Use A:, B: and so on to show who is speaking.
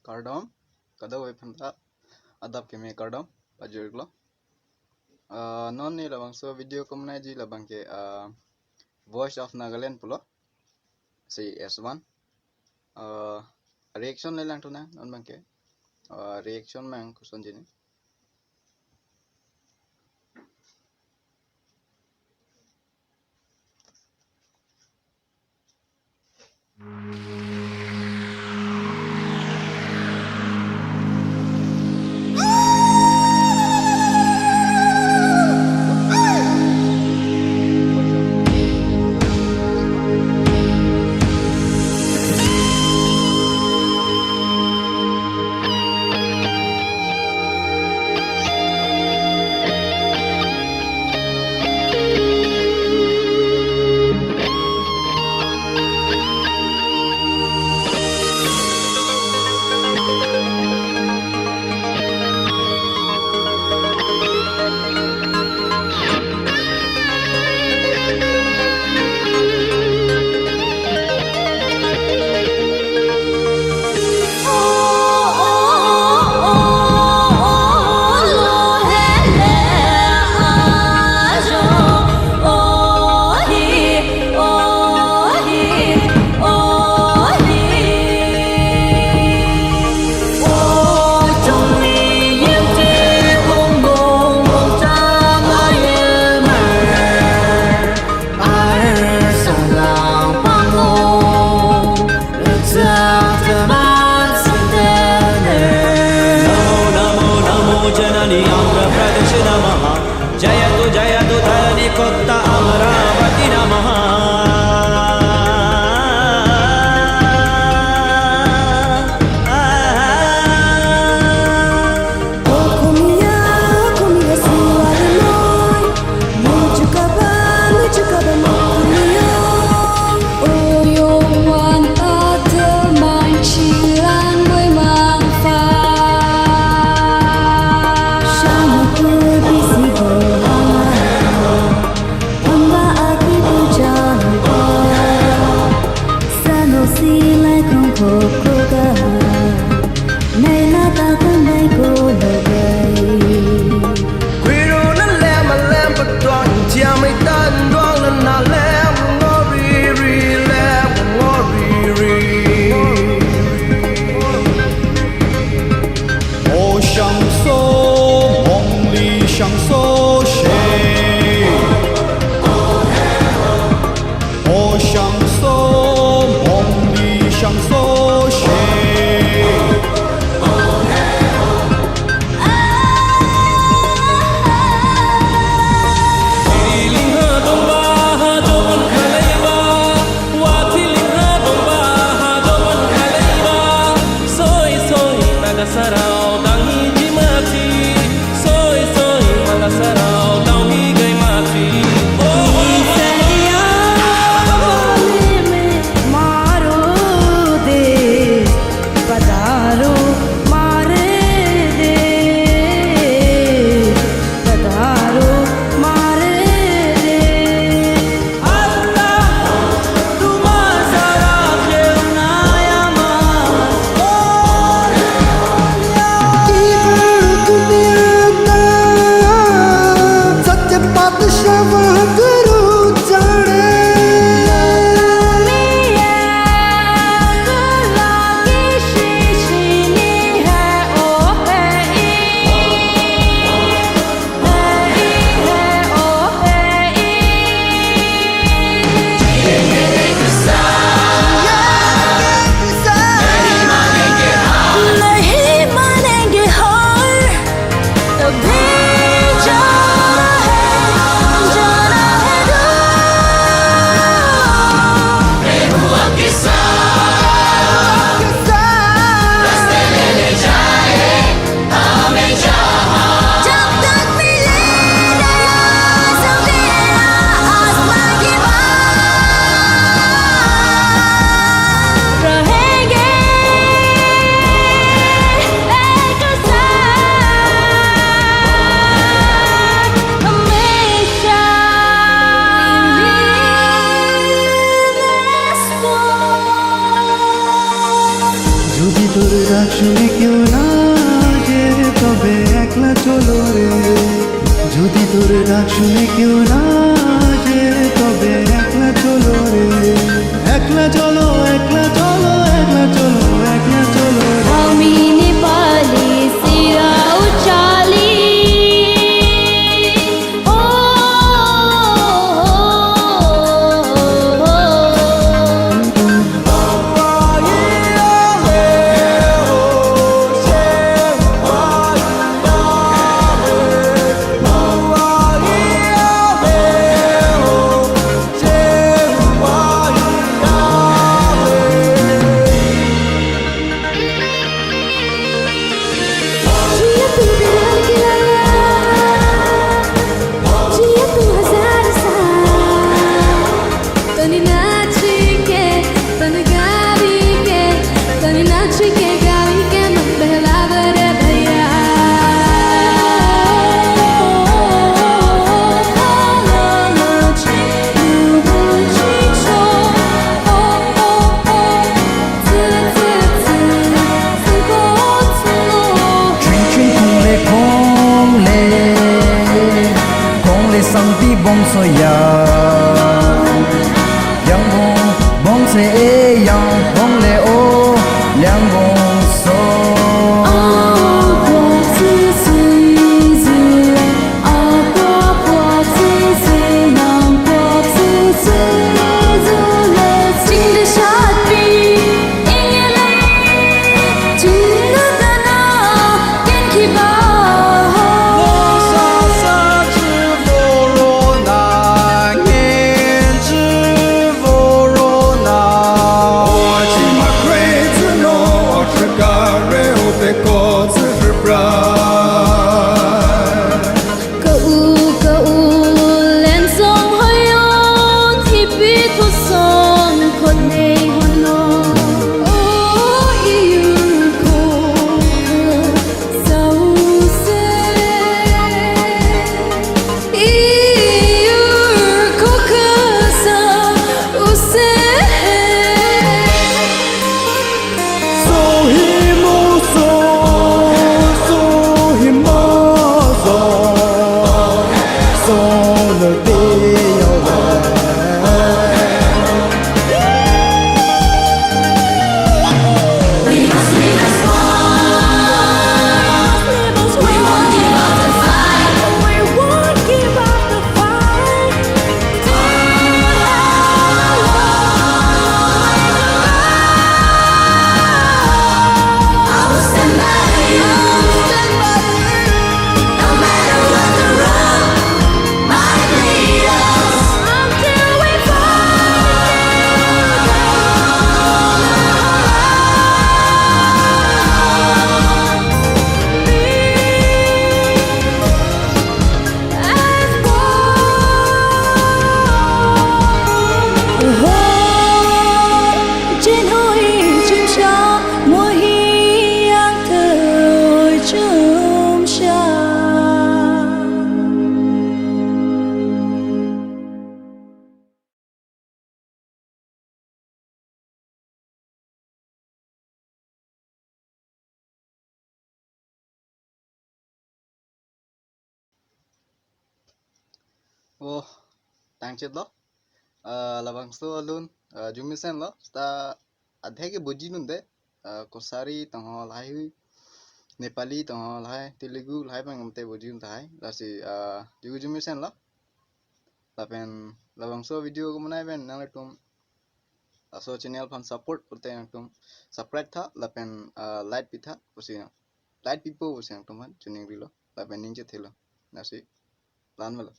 A: Kardom, kada weapon adap keme kardom pajurglo. Non ni labang so video ko muna ji labang ke voice of Nagaland pulo si S1. Reaction le lang tu na non bang ke reaction mang kuson jini.
B: তোর ডাক শুনে কেউ না আসে তবে একলা চলো রে যদি তোর ডাক শুনে কেউ না আসে তবে একলা চলো রে একলা চলো একলা চলো একলা চলো একলা চলো
C: আমি নেপালি সিরাও চালি ও
B: sang ti bong so ya yang bong se e yang bong le o yang bong so
A: Oh, thanks it lo. Labang so alun jumisen lo. Sta adhege buji nunde. Kosari tangho lai Nepali tangho lai Telugu lai bang amte buji untai. Lasi jugu jumisen lo. Lapen labang so video ko manai ben nang tum so channel fan support urte nang tum subscribe tha lapen like pi tha usi like pipo usi nang tum han chuning rilo lapen ninja thelo nasi lan melo.